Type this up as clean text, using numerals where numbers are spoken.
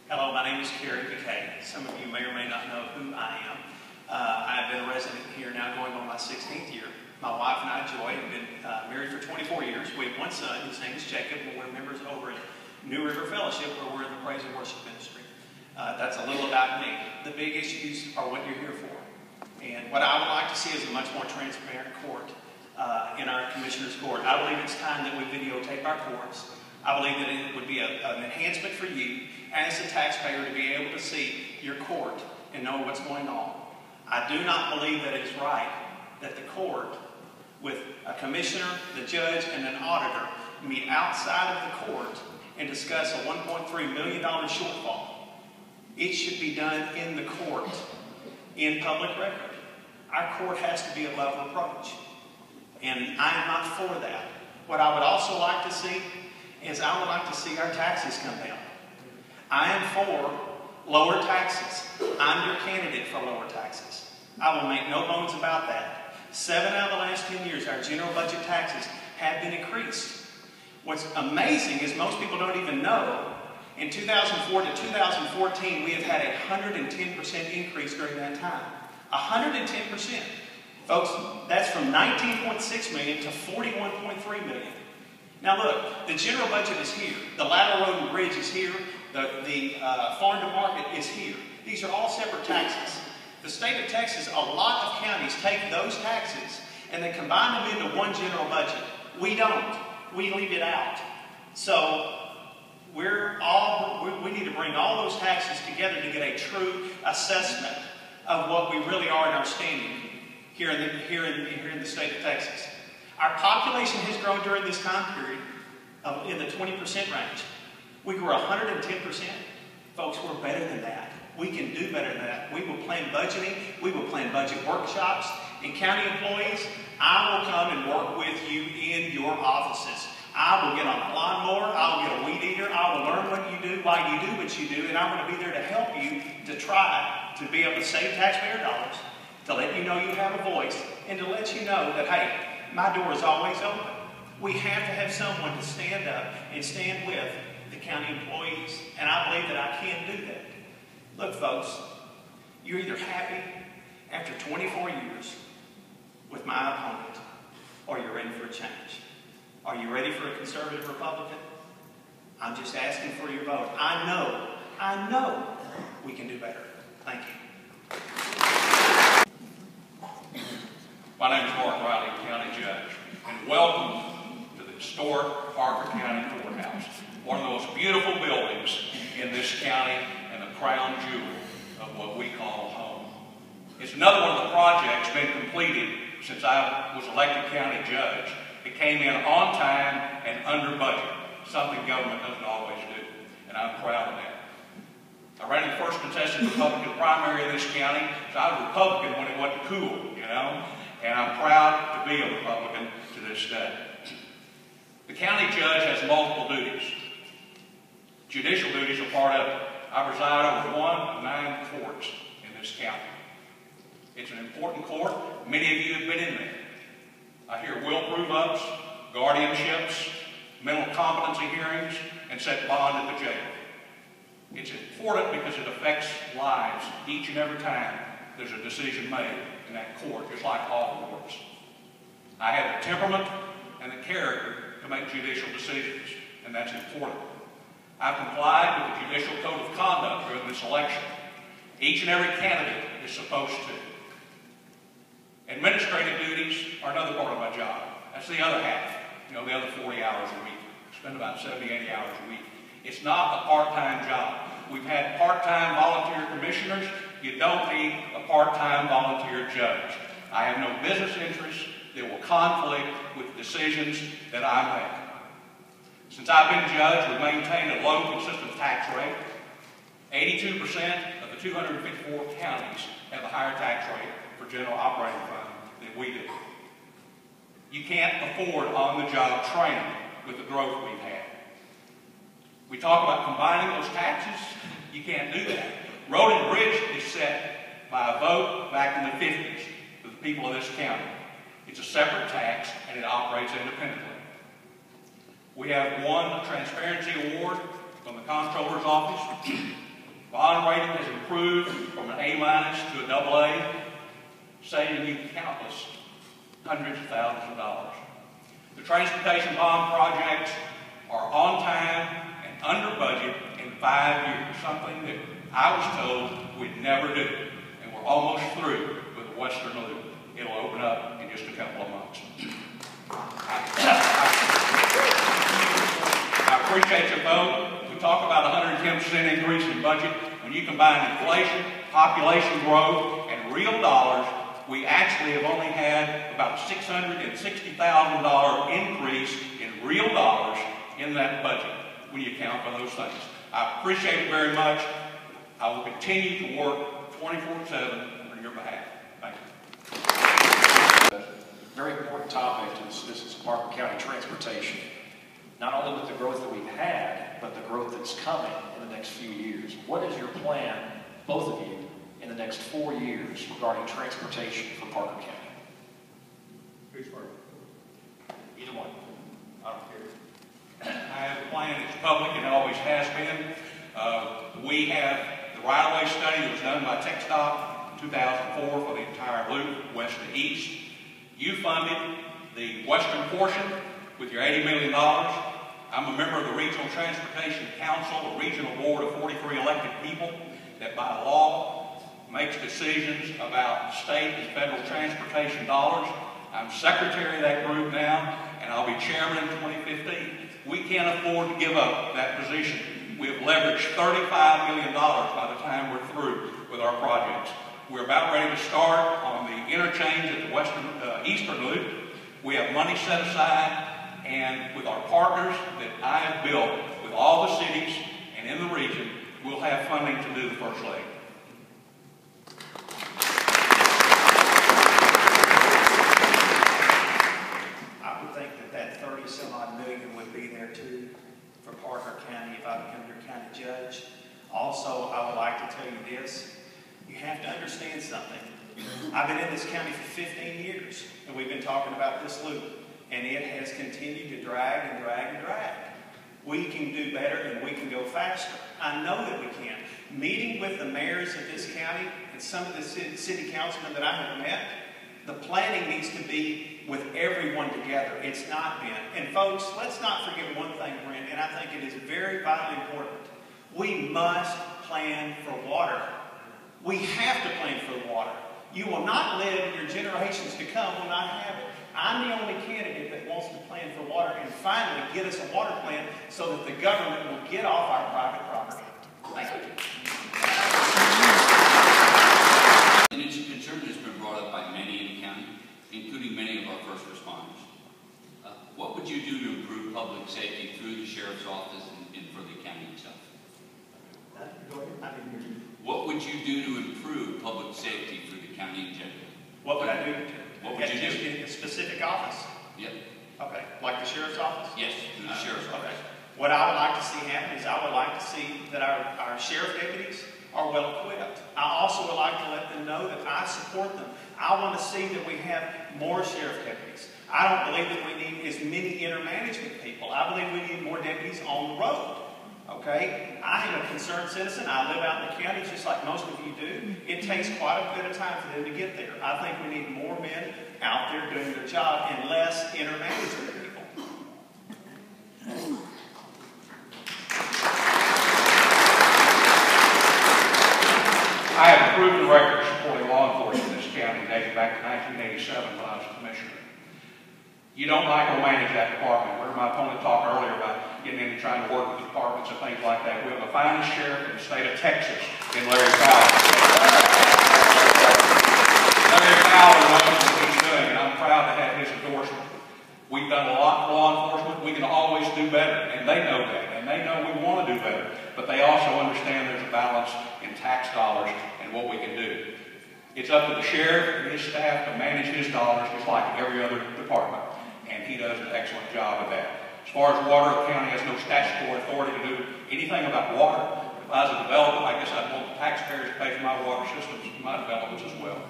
Hello, my name is Cary, McKay. Some of you may or may not know who I am. I've been a resident here now going on my 16th year. My wife and I, Joy, have been married for 24 years. We have one son, his name is Jacob, and we're members over at New River Fellowship, where we're in the praise and worship ministry. That's a little about me. The big issues are what you're here for. And what I would like to see is a much more transparent court in our Commissioner's Court. I believe it's time that we videotape our courts. I believe that it would be an enhancement for you as a taxpayer to be able to see your court and know what's going on. I do not believe that it's right that the court, with a commissioner, the judge, and an auditor, meet outside of the court and discuss a $1.3 million shortfall. It should be done in the court, in public record. Our court has to be above reproach. And I am not for that. What I would also like to see is I would like to see our taxes come down. I am for lower taxes. I'm your candidate for lower taxes. I will make no bones about that. 7 out of the last 10 years, our general budget taxes have been increased. What's amazing is most people don't even know, in 2004 to 2014, we have had a 110% increase during that time. 110%. Folks, that's from 19.6 million to 41.3 million. Now look, the general budget is here. The lateral road and bridge is here. The farm to market is here. These are all separate taxes. The state of Texas, a lot of counties take those taxes and they combine them into one general budget. We don't. We leave it out. So we need to bring all those taxes together to get a true assessment of what we really are in our standing here in the state of Texas. Our population has grown during this time period in the 20% range. We grew 110%. Folks, we're better than that. We can do better than that. We will plan budgeting. We will plan budget workshops. And county employees, I will come and work with you in your offices. I will get on a lawnmower. I will get a weed eater. I will learn what you do, why you do what you do, and I'm going to be there to help you to try to be able to save taxpayer dollars, to let you know you have a voice, and to let you know that, hey, my door is always open. We have to have someone to stand up and stand with the county employees, and I believe that I can do that. Look, folks, you're either happy after 24 years with my opponent, or you're in for a change. Are you ready for a conservative Republican? I'm just asking for your vote. I know we can do better. Thank you. My name is Mark Riley, County Judge, and welcome to the historic Parker County Courthouse, one of the most beautiful buildings in this county and the crown jewel of what we call home. It's another one of the projects been completed since I was elected county judge. It came in on time and under budget, something government doesn't always do, and I'm proud of that. I ran the first contested Republican primary in this county, so I was a Republican when it wasn't cool, you know, and I'm proud to be a Republican to this day. The county judge has multiple duties. Judicial duties are part of it. I preside over one of 9 courts in this county. It's an important court. Many of you have been in there. I hear will prove-ups, guardianships, mental competency hearings, and set bond at the jail. It's important because it affects lives each and every time there's a decision made in that court, just like all courts. I have the temperament and the character to make judicial decisions, and that's important. I've complied with the Judicial Code of Conduct during this election. Each and every candidate is supposed to. Administrative duties are another part of my job. That's the other half, the other 40 hours a week. I spend about 70, 80 hours a week. It's not a part-time job. We've had part-time volunteer commissioners. You don't need a part-time volunteer judge. I have no business interests that will conflict with decisions that I make. Since I've been judge, we've maintained a low, consistent tax rate. 82% of the 254 counties have a higher tax rate for general operating fund than we do. You can't afford on-the-job training with the growth we've had. We talk about combining those taxes. You can't do that. Road and bridge is set by a vote back in the 50s for the people of this county. It's a separate tax and it operates independently. We have won a transparency award from the comptroller's office. Bond rating has improved from an A- to a AA, saving you countless hundreds of thousands of dollars. The transportation bond projects are on time and under budget in 5 years, something that I was told we'd never do. And we're almost through with the Western Loop. It'll open up in just a couple of months. I appreciate your vote. We talk about a 110% increase in budget. When you combine inflation, population growth, and real dollars, we actually have only had about $660,000 increase in real dollars in that budget when you account for those things. I appreciate it very much. I will continue to work 24/7 on your behalf. Thank you. Very important topic to this Parker County transportation. Not only with the growth that we've had, but the growth that's coming in the next few years. What is your plan, both of you, in the next 4 years regarding transportation for Parker County? Who's first? Either one. I don't care. I have a plan. It's public and always has been. We have the right-of-way study that was done by TxDOT in 2004 for the entire loop, west to east. You funded the western portion with your $80 million. I'm a member of the Regional Transportation Council, a regional board of 43 elected people that by law makes decisions about state and federal transportation dollars. I'm secretary of that group now, and I'll be chairman in 2015. We can't afford to give up that position. We have leveraged $35 million by the time we're through with our projects. We're about ready to start on the interchange at the eastern loop. We have money set aside, and with our partners that I have built with all the cities and in the region, we'll have funding to do the first leg. I would think that 30-some-odd million would be there too for Parker County if I become your county judge. Also, I would like to tell you this. You have to understand something. I've been in this county for 15 years, and we've been talking about this loop, and it has continued to drag and drag and drag. We can do better and we can go faster. I know that we can. Meeting with the mayors of this county and some of the city councilmen that I have met, the planning needs to be with everyone together. It's not been. And folks, let's not forget one thing, Brent, and I think it is very vitally important. We must plan for water. We have to plan for the water. You will not live, your generations to come will not have it. I'm the only candidate that wants to plan for water and finally get us a water plan so that the government will get off our private property. Thank you. And it's a concern that's been brought up by many in the county, including many of our first responders. What would you do to improve public safety through the sheriff's office and for the county itself? Go ahead. I didn't hear you. What would you do to improve public safety for the county in general? What would I do? What would you do? Just in a specific office? Yep. Okay. Like the sheriff's office? Yes, through the sheriff's office. Okay. What I would like to see happen is I would like to see that our sheriff deputies are well equipped. I also would like to let them know that I support them. I want to see that we have more sheriff deputies. I don't believe that we need as many intermanagement people. I believe we need more deputies on the road. Okay? I am a concerned citizen. I live out in the county just like most of you do. It takes quite a bit of time for them to get there. I think we need more men out there doing their job and less intermanagement people. I have a proven record supporting law enforcement in this county dating back to 1987 when I was a commissioner. You don't micromanage that department. Where my opponent talked earlier about getting in and trying to work with the departments and things like that. We have the finest sheriff in the state of Texas in Larry Fowler. Larry Fowler knows what he's doing, and I'm proud to have his endorsement. We've done a lot for law enforcement. We can always do better, and they know that, and they know we want to do better. But they also understand there's a balance in tax dollars and what we can do. It's up to the sheriff and his staff to manage his dollars just like every other department. And he does an excellent job of that. As far as water, the county has no statutory authority to do anything about water. If I was a developer, I guess I'd want the taxpayers to pay for my water systems and my developments as well.